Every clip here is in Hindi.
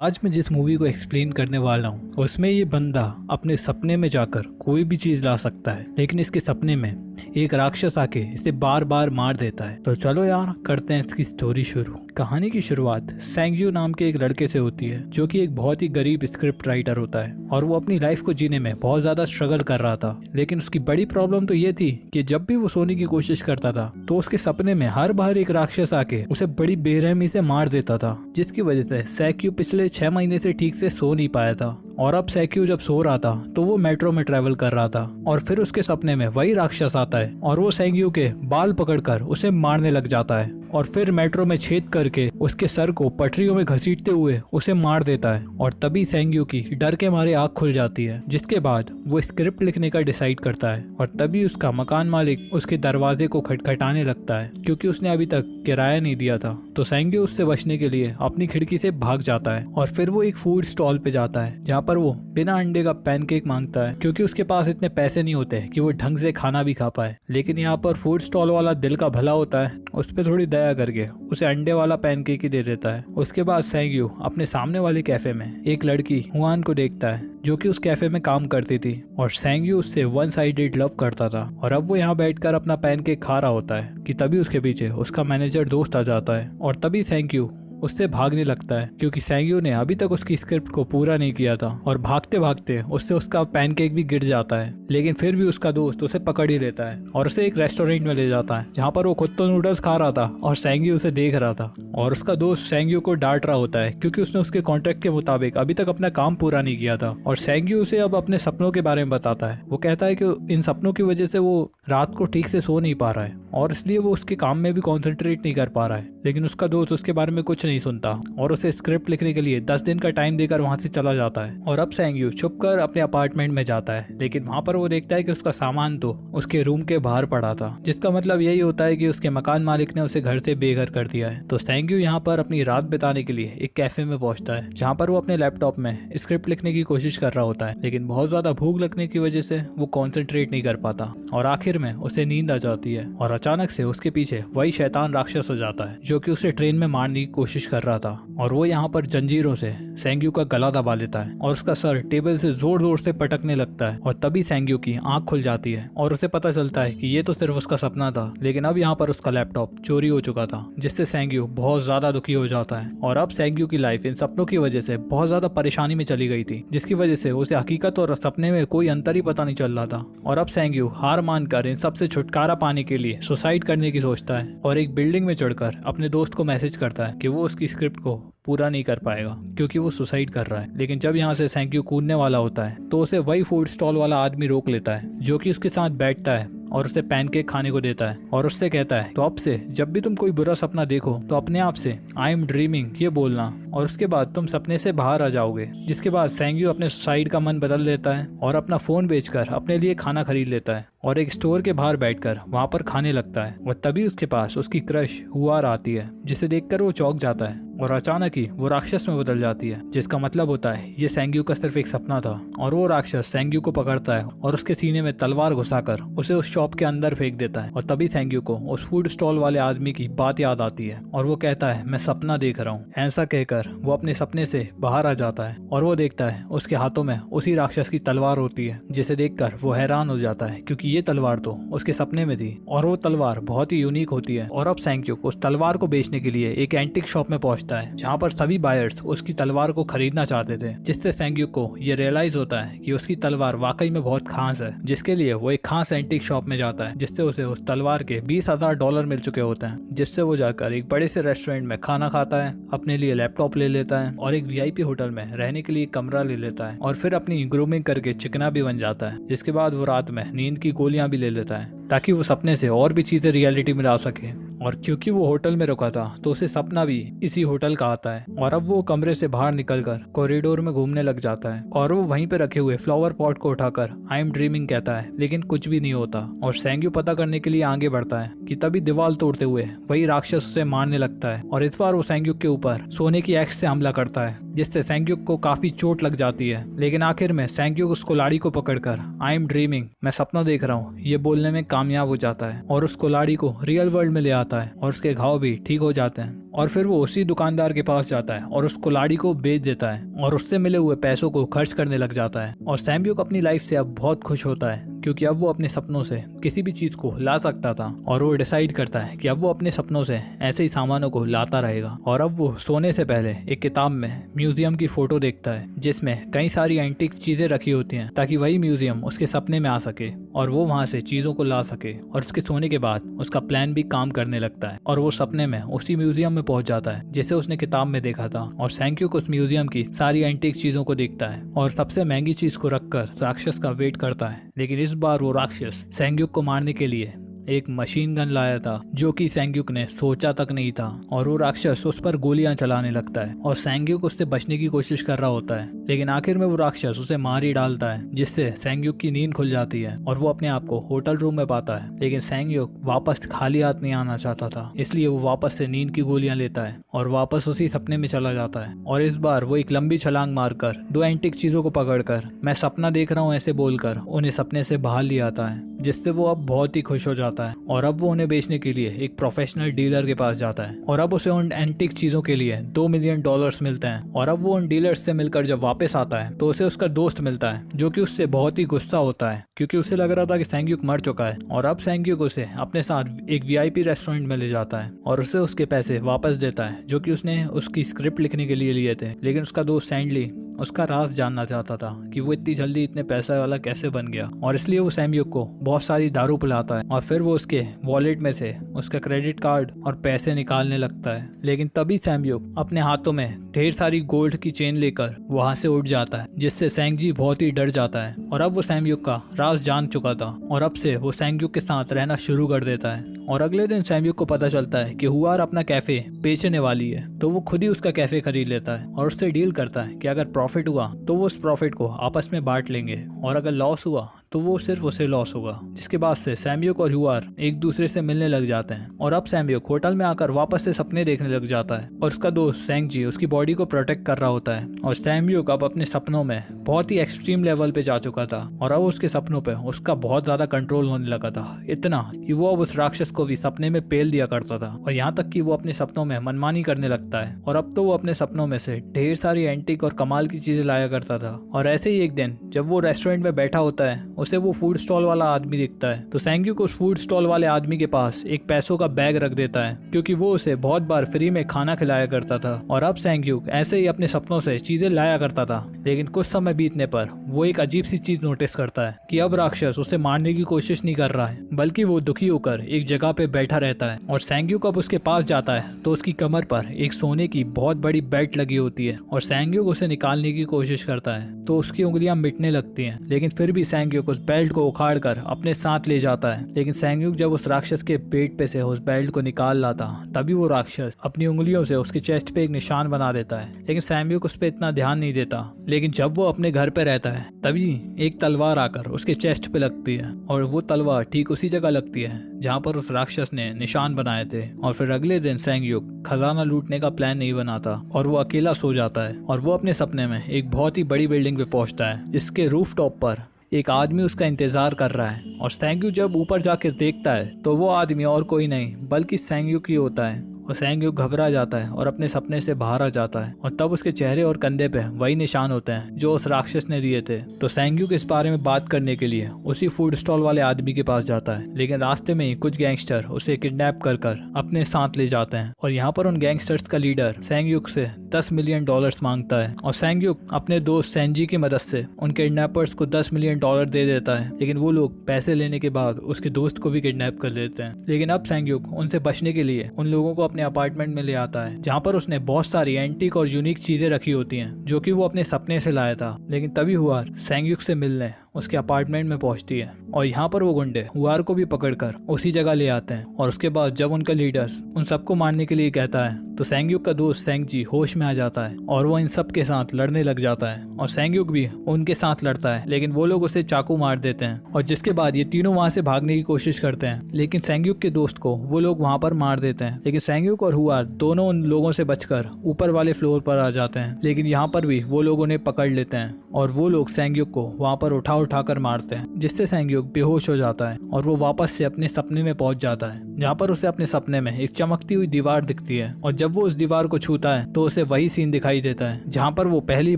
आज मैं जिस मूवी को एक्सप्लेन करने वाला हूँ उसमें ये बंदा अपने सपने में जाकर कोई भी चीज ला सकता है, लेकिन इसके सपने में एक राक्षस आके इसे बार बार मार देता है। तो चलो यार करते हैं इसकी स्टोरी शुरू। कहानी की शुरुआत सेंग्यू नाम के एक लड़के से होती है, जो कि एक बहुत ही गरीब स्क्रिप्ट राइटर होता है और वो अपनी लाइफ को जीने में बहुत ज्यादा स्ट्रगल कर रहा था। लेकिन उसकी बड़ी प्रॉब्लम तो ये थी कि जब भी वो सोने की कोशिश करता था तो उसके सपने में हर बार एक राक्षस आके उसे बड़ी बेरहमी से मार देता था, जिसकी वजह से सेंग्यू पिछले 6 महीने से ठीक से सो नहीं पाया था। और अब सेंग्यू जब सो रहा था तो वो मेट्रो में ट्रेवल कर रहा था और फिर उसके सपने में वही राक्षस आता है और वो सेंग्यू के बाल पकड़कर उसे मारने लग जाता है और फिर मेट्रो में छेद करके उसके सर को पटरियों में घसीटते हुए उसे मार देता है। और तभी सेंग्यू की डर के मारे आँख खुल जाती है, जिसके बाद वो स्क्रिप्ट लिखने का डिसाइड करता है। और तभी उसका मकान मालिक उसके दरवाजे को खटखटाने लगता है, क्योंकि उसने अभी तक किराया नहीं दिया था। तो सेंग्यू उससे बचने के लिए अपनी खिड़की से भाग जाता है और फिर वो एक फूड स्टॉल पे जाता है, जहाँ पर वो बिना अंडे का पैनकेक मांगता है, क्योंकि उसके पास इतने पैसे नहीं होते कि वो ढंग से खाना भी खा पाए। लेकिन यहाँ पर फूड स्टॉल वाला दिल का भला होता है, उस पर थोड़ी दया करके उसे अंडे वाला पैनकेक ही दे देता है। उसके बाद सेंग्यू अपने सामने वाले कैफे में एक लड़की हुआन को देखता है, जो कि उस कैफे में काम करती थी और सेंग्यू उससे वन साइडेड लव करता था। और अब वो यहाँ बैठकर अपना पैनकेक खा रहा होता है कि तभी उसके पीछे उसका मैनेजर दोस्त आ जाता है और तभी सेंग्यू उससे भागने लगता है, क्योंकि सेंग्यू ने अभी तक उसकी स्क्रिप्ट को पूरा नहीं किया था। और भागते भागते उससे उसका पैनकेक भी गिर जाता है, लेकिन फिर भी उसका दोस्त उसे पकड़ ही लेता है और उसे एक रेस्टोरेंट में ले जाता है, जहाँ पर वो खुद तो नूडल्स खा रहा था और सेंग्यू उसे देख रहा था। और उसका दोस्त सेंग्यू को डांट रहा होता है, क्योंकि उसने उसके कॉन्ट्रैक्ट के मुताबिक अभी तक अपना काम पूरा नहीं किया था। और सेंग्यू उसे अब अपने सपनों के बारे में बताता है। वो कहता है कि इन सपनों की वजह से वो रात को ठीक से सो नहीं पा रहा है और इसलिए वो उसके काम में भी कॉन्सेंट्रेट नहीं कर पा रहा है। लेकिन उसका दोस्त उसके बारे में कुछ नहीं सुनता और उसे स्क्रिप्ट लिखने के लिए 10 दिन का टाइम देकर वहां से चला जाता है। और अब सेंग्यू छुपकर अपने अपार्टमेंट में जाता है, लेकिन वहां पर वो देखता है कि उसका सामान तो उसके रूम के बाहर पड़ा था, जिसका मतलब यही होता है कि उसके मकान मालिक ने उसे घर से बेघर कर दिया है। तो सेंग्यू यहाँ पर अपनी रात बिताने के लिए एक कैफे में पहुंचता है, जहाँ पर वो अपने लैपटॉप में स्क्रिप्ट लिखने की कोशिश कर रहा होता है। लेकिन बहुत ज्यादा भूख लगने की वजह से वो कॉन्सेंट्रेट नहीं कर पाता और आखिर में उसे नींद आ जाती है। और अचानक से उसके पीछे वही शैतान राक्षस हो जाता है, जो कि उसे ट्रेन में मारने की कोशिश कर रहा था। और वो यहाँ पर जंजीरों से सेंग्यू का गला दबा लेता है और उसका सर टेबल से जोर जोर से पटकने लगता है। और तभी सेंग्यू की आंख खुल जाती है और उसे पता चलता है कि ये तो सिर्फ उसका सपना था, लेकिन अब यहाँ पर उसका लैपटॉप चोरी हो चुका था, जिससे सेंग्यू बहुत ज्यादा दुखी हो जाता है। और अब सेंग्यू की लाइफ इन सपनों की वजह से बहुत ज्यादा परेशानी में चली गई थी, जिसकी वजह से उसे हकीकत और सपने में कोई अंतर ही पता नहीं चल रहा था। और अब सेंग्यू हार मानकर इन सबसे छुटकारा पाने के लिए सुसाइड करने की सोचता है और एक बिल्डिंग में चढ़कर अपने दोस्त को मैसेज करता है कि वो उसकी स्क्रिप्ट को पूरा नहीं कर पाएगा, क्योंकि वो सुसाइड कर रहा है। लेकिन जब यहाँ से सेंग्यू कूदने वाला होता है तो उसे वही फूड स्टॉल वाला आदमी रोक लेता है, जो कि उसके साथ बैठता है और उसे पैनकेक खाने को देता है और उससे कहता है तो अब से जब भी तुम कोई बुरा सपना देखो तो अपने आप से आई एम ड्रीमिंग ये बोलना, और उसके बाद तुम सपने से बाहर आ जाओगे। जिसके बाद सेंग्यू अपने सुसाइड का मन बदल लेता है और अपना फोन बेचकर अपने लिए खाना खरीद लेता है और एक स्टोर के बाहर बैठकर वहाँ पर खाने लगता है। और तभी उसके पास उसकी क्रश हुआर आती है, जिसे देखकर वो चौंक जाता है और अचानक ही वो राक्षस में बदल जाती है, जिसका मतलब होता है ये सेंग्यू का सिर्फ एक सपना था। और वो राक्षस सेंग्यू को पकड़ता है और उसके सीने में तलवार घुसाकर उसे उस शॉप के अंदर फेंक देता है। और तभी सेंग्यू को उस फूड स्टॉल वाले आदमी की बात याद आती है और वो कहता है मैं सपना देख रहा हूँ। ऐसा कहकर वो अपने सपने से बाहर आ जाता है और वो देखता है उसके हाथों में उसी राक्षस की तलवार होती है, जिसे देखकर वो हैरान हो जाता है, क्योंकि ये तलवार तो उसके सपने में थी और वो तलवार बहुत ही यूनिक होती है। और अब सेंग्यू उस तलवार को बेचने के लिए एक एंटिक शॉप में पहुंचता है, जहाँ पर सभी बायर्स उसकी तलवार को खरीदना चाहते थे, जिससे सेंग्यू को ये रियलाइज होता है कि उसकी तलवार वाकई में बहुत खास है, जिसके लिए वो एक खास एंटिक शॉप में जाता है, जिससे उसे उस तलवार के $20,000 मिल चुके होते हैं, जिससे वो जाकर एक बड़े से रेस्टोरेंट में खाना खाता है, अपने लिए लैपटॉप ले लेता है और एक वीआईपी होटल में रहने के लिए कमरा ले लेता है और फिर अपनी ग्रूमिंग करके चिकना भी बन जाता है। जिसके बाद वो रात में नींद की गोलियां भी ले लेता है, ताकि वो सपने से और भी चीजें रियलिटी में ला सके। और क्योंकि वो होटल में रुका था तो उसे सपना भी इसी होटल का आता है। और अब वो कमरे से बाहर निकलकर कॉरिडोर में घूमने लग जाता है और वो वहीं पे रखे हुए फ्लावर पॉट को उठाकर आई एम ड्रीमिंग कहता है, लेकिन कुछ भी नहीं होता। और सेंग्यू पता करने के लिए आगे बढ़ता है कि तभी दीवार तोड़ते हुए वही राक्षस उसे मारने लगता है और इस बार वो सेंग्यू के ऊपर सोने की एक्स से हमला करता है, जिससे सेंग्यू को काफी चोट लग जाती है। लेकिन आखिर में सेंग्यू उस कुल्हाड़ी को पकड़कर आई एम ड्रीमिंग मैं सपना देख रहा हूँ ये बोलने में कामयाब हो जाता है और उस कुल्हाड़ी को रियल वर्ल्ड में ले आता जाता है और उसके घाव भी ठीक हो जाते हैं। और फिर वो उसी दुकानदार के पास जाता है और उस कुल्हाड़ी को बेच देता है और उससे मिले हुए पैसों को खर्च करने लग जाता है। और सैमयुक अपनी लाइफ से अब बहुत खुश होता है क्योंकि अब वो अपने सपनों से किसी भी चीज को ला सकता था और वो डिसाइड करता है कि अब वो अपने सपनों से ऐसे ही सामानों को लाता रहेगा। और अब वो सोने से पहले एक किताब में म्यूजियम की फोटो देखता है जिसमें कई सारी एंटीक चीजें रखी होती हैं ताकि वही म्यूजियम उसके सपने में आ सके और वो वहां से चीजों को ला सके। और उसके सोने के बाद उसका प्लान भी काम करने लगता है और वो सपने में उसी म्यूजियम में पहुंच जाता है जिसे उसने किताब में देखा था। और सैंक्यूक उस म्यूजियम की सारी एंटीक चीजों को देखता है और सबसे महंगी चीज को रखकर राक्षस का वेट करता है। लेकिन इस बार वो राक्षस सैंक्यूक को मारने के लिए एक मशीन गन लाया था जो कि सैंक्यूक ने सोचा तक नहीं था। और वो राक्षस उस पर गोलियां चलाने लगता है और सैंक्यूक उससे बचने की कोशिश कर रहा होता है, लेकिन आखिर में वो राक्षस उसे मार ही डालता है जिससे सैंक्यूक की नींद खुल जाती है और वो अपने आप को होटल रूम में पाता है। लेकिन सैंक्यूक वापस खाली हाथ नहीं आना चाहता था, इसलिए वो वापस से नींद की गोलियां लेता है और वापस उसी सपने में चला जाता है। और इस बार वो एक लंबी छलांग मारकर दो एंटीक चीजों को पकड़कर मैं सपना देख रहा हूँ ऐसे बोलकर उन्हें सपने से बाहर ले आता है, जिससे वो अब बहुत ही खुश हो जाता है। और अब वो उन्हें बेचने के लिए एक प्रोफेशनल डीलर के पास जाता है और अब उसे उन एंटीक चीजों के लिए $2 मिलियन मिलते हैं। और अब वो उन डीलर्स से मिलकर जब वापस आता है तो उसे उसका दोस्त मिलता है जो कि उससे बहुत ही गुस्सा होता है क्योंकि उसे लग रहा था कि सैंक्यूक मर चुका है। और अब सैंक्यूक उसे अपने साथ एक VIP रेस्टोरेंट में ले जाता है और उसे उसके पैसे वापस देता है जो कि उसने उसकी स्क्रिप्ट लिखने के लिए लिए थे। लेकिन उसका दोस्त सैंडली उसका राज जानना चाहता था कि वो इतनी जल्दी इतने पैसा वाला कैसे बन गया, और इसलिए वो सैमयुक को बहुत सारी दारू पिलाता है और फिर वो उसके वॉलेट में से उसका क्रेडिट कार्ड और पैसे निकालने लगता है। लेकिन तभी सैमयुक अपने हाथों में ढेर सारी गोल्ड की चेन लेकर वहां से उठ जाता है, जिससे सैंगजी बहुत ही डर जाता है। और अब वो सैमयुक का राज जान चुका था और अब से वो सैंगयुक के साथ रहना शुरू कर देता है। और अगले दिन सैमयुक को पता चलता है कि हुआर अपना कैफे बेचने वाली है, तो वो खुद ही उसका कैफे खरीद लेता है और उससे डील करता है कि अगर प्रॉफिट हुआ तो वो उस प्रॉफिट को आपस में बांट लेंगे और अगर लॉस हुआ तो वो सिर्फ उसे लॉस होगा। जिसके बाद से सैमयुक और हुआर एक दूसरे से मिलने लग जाते हैं और अब सैमयुक होटल में आकर वापस से सपने देखने लग जाता है और उसका दोस्त सैंगजी उसकी बॉडी को प्रोटेक्ट कर रहा होता है। और सैमयुक अब अपने सपनों में बहुत ही एक्सट्रीम लेवल पे जा चुका था और अब उसके सपनों पे उसका बहुत ज्यादा कंट्रोल होने लगा था, इतना कि वो अब उस राक्षस को भी सपने में पेल दिया करता था और यहाँ तक कि वो अपने सपनों में मनमानी करने लगता है। और अब तो वो अपने सपनों में से ढेर सारी एंटीक और कमाल की चीजें लाया करता था। और ऐसे ही एक दिन जब वो रेस्टोरेंट में बैठा होता है उसे वो फूड स्टॉल वाला आदमी दिखता है, तो सैंगयुक उस फूड स्टॉल वाले आदमी के पास एक पैसों का बैग रख देता है क्योंकि वो उसे बहुत बार फ्री में खाना खिलाया करता था। और अब सैंगयुक ऐसे ही अपने सपनों से चीजें लाया करता था। लेकिन कुछ समय बीतने पर वो एक अजीब सी चीज नोटिस करता है कि अब राक्षस उसे मारने की कोशिश नहीं कर रहा है, बल्कि वो दुखी होकर एक जगह पे बैठा रहता है। और सैंगयुक अब उसके पास जाता है तो उसकी कमर पर एक सोने की बहुत बड़ी बेल्ट लगी होती है और सैंगयुक उसे निकालने की कोशिश करता है तो उसकी उंगलियां मिटने लगती हैं। लेकिन फिर भी सैंगयुक उस बेल्ट को उखाड़ कर अपने साथ ले जाता है। लेकिन सैंगयुक जब उस राक्षस के पेट पे से उस बेल्ट को निकाल लाता तभी वो राक्षस अपनी उंगलियों से उसके चेस्ट पे एक निशान बना देता है। लेकिन सैंगयुक उस पे इतना ध्यान नहीं देता। लेकिन जब वो अपने घर पे रहता है तभी एक तलवार आकर उसके चेस्ट पे लगती है और वो तलवार ठीक उसी जगह लगती है जहाँ पर उस राक्षस ने निशान बनाए थे। और फिर अगले दिन सैंगयुक खजाना लूटने का प्लान नहीं बनाता और वो अकेला सो जाता है और वो अपने सपने में एक बहुत ही बड़ी बिल्डिंग पे पहुंचता है जिसके रूफटॉप पर एक आदमी उसका इंतजार कर रहा है। और सैंगयुक जब ऊपर जाकर देखता है तो वो आदमी और कोई नहीं बल्कि सैंगयुक ही होता है। और सैंगयुक घबरा जाता है और अपने सपने से बाहर आ जाता है और तब उसके चेहरे और कंधे पे वही निशान होते हैं जो उस राक्षस ने दिए थे। तो सैंगयुक इस बारे में बात करने के लिए उसी फूड स्टॉल वाले आदमी के पास जाता है, लेकिन रास्ते में ही कुछ गैंगस्टर उसे किडनैप कर अपने साथ ले जाते हैं। और यहाँ पर उन गैंगस्टर्स का लीडर सैंगयुक से $10 मिलियन मांगता है और सैंगयुक अपने दोस्त सैंजी की मदद से उन किडनैपर्स को $10 मिलियन दे देता है। लेकिन वो लोग पैसे लेने के बाद उसके दोस्त को भी किडनैप कर लेते हैं। लेकिन अब सैंगयुक उनसे बचने के लिए उन लोगों को अपने अपार्टमेंट में ले आता है जहाँ पर उसने बहुत सारी एंटीक और यूनिक चीजें रखी होती हैं जो कि वो अपने सपने से लाया था। लेकिन तभी हुआर सैंगयुक से मिलने उसके अपार्टमेंट में पहुंचती है और यहाँ पर वो गुंडे हुआर को भी पकड़कर उसी जगह ले आते हैं। और उसके बाद जब उनका लीडर उन सबको मारने के लिए कहता है तो सैंगयुक का दोस्त सैंगजी होश में आ जाता है और वो इन सब के साथ लड़ने लग जाता है और सैंगयुक भी उनके साथ लड़ता है। लेकिन वो लोग उसे चाकू मार देते हैं और जिसके बाद ये तीनों वहाँ से भागने की कोशिश करते हैं, लेकिन सैंगयुक के दोस्त को वो लोग वहाँ पर मार देते हैं। लेकिन सैंगयुक और हुआर दोनों उन लोगों से बचकर ऊपर वाले फ्लोर पर आ जाते हैं। लेकिन यहाँ पर भी वो लोग उन्हें पकड़ लेते हैं और वो लोग सैंगयुक को वहाँ पर उठा उठाकर मारते हैं, जिससे सेंग्युक बेहोश हो जाता है और वो वापस से अपने सपने में पहुंच जाता है, जहाँ पर उसे अपने सपने में एक चमकती हुई दीवार दिखती है। और जब वो उस दीवार को छूता है तो उसे वही सीन दिखाई देता है जहाँ पर वो पहली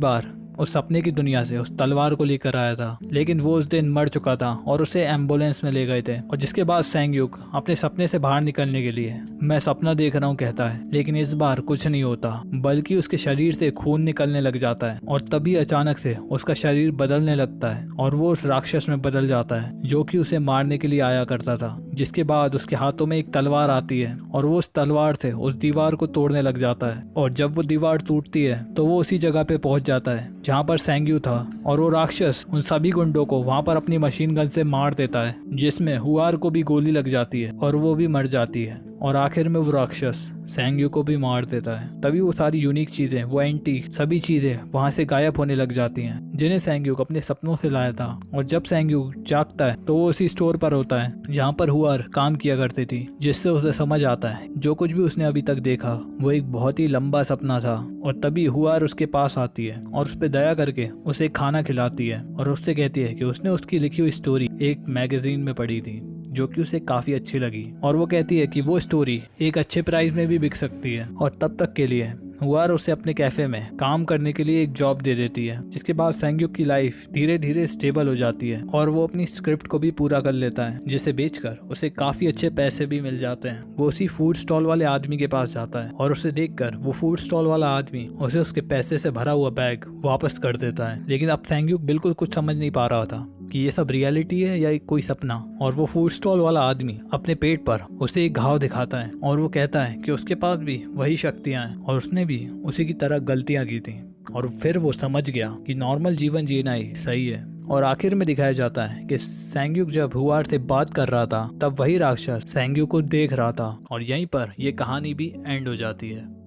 बार उस सपने की दुनिया से उस तलवार को लेकर आया था, लेकिन वो उस दिन मर चुका था और उसे एम्बुलेंस में ले गए थे। और जिसके बाद सेंग्युक अपने सपने से बाहर निकलने के लिए मैं सपना देख रहा हूँ कहता है, लेकिन इस बार कुछ नहीं होता, बल्कि उसके शरीर से खून निकलने लग जाता है और तभी अचानक से उसका शरीर बदलने लगता है और वो उस राक्षस में बदल जाता है जो कि उसे मारने के लिए आया करता था। जिसके बाद उसके हाथों में एक तलवार आती है और वो उस तलवार से उस दीवार को तोड़ने लग जाता है। और जब वो दीवार टूटती है तो वो उसी जगह पे पहुंच जाता है जहाँ पर सेंग्यू था और वो राक्षस उन सभी गुंडों को वहाँ पर अपनी मशीन गन से मार देता है, जिसमें हुआर को भी गोली लग जाती है और वो भी मर जाती है। और आखिर में वो राक्षस सेंग्यू को भी मार देता है। तभी वो सारी यूनिक चीजें, वो एंटी सभी चीजें वहाँ से गायब होने लग जाती हैं, जिन्हें सेंग्यूक अपने सपनों से लाया था। और जब सेंग्यूक जागता है तो वो उसी स्टोर पर होता है जहाँ पर हुआर काम किया करती थी, जिससे उसे समझ आता है जो कुछ भी उसने अभी तक देखा वो एक बहुत ही लंबा सपना था। और तभी हुआर उसके पास आती है और उस पर दया करके उसे खाना खिलाती है और उससे कहती है कि उसने उसकी लिखी हुई स्टोरी एक मैगजीन में पढ़ी थी जो कि उसे काफी अच्छी लगी। और वो कहती है कि वो स्टोरी एक अच्छे प्राइस में भी बिक सकती है। और तब तक के लिए हुआर उसे अपने कैफे में काम करने के लिए एक जॉब दे देती है, जिसके बाद सेंग्युक की लाइफ धीरे धीरे स्टेबल हो जाती है और वो अपनी स्क्रिप्ट को भी पूरा कर लेता है, जिसे बेचकर उसे काफी अच्छे पैसे भी मिल जाते हैं। वो उसी फूड स्टॉल वाले आदमी के पास जाता है और उसे देखकर वो फूड स्टॉल वाला आदमी उसे उसके पैसे से भरा हुआ बैग वापस कर देता है। लेकिन अब सेंग्युक बिल्कुल कुछ समझ नहीं पा रहा था कि ये सब रियलिटी है या कोई सपना। और वो फूड स्टॉल वाला आदमी अपने पेट पर उसे एक घाव दिखाता है और वो कहता है कि उसके पास भी वही शक्तियां हैं और उसने भी उसी की तरह गलतियां की थी। और फिर वो समझ गया कि नॉर्मल जीवन जीना ही सही है। और आखिर में दिखाया जाता है कि सेंग्युक जब हुआर से बात कर रहा था तब वही राक्षस सेंग्युक को देख रहा था और यहीं पर यह कहानी भी एंड हो जाती है।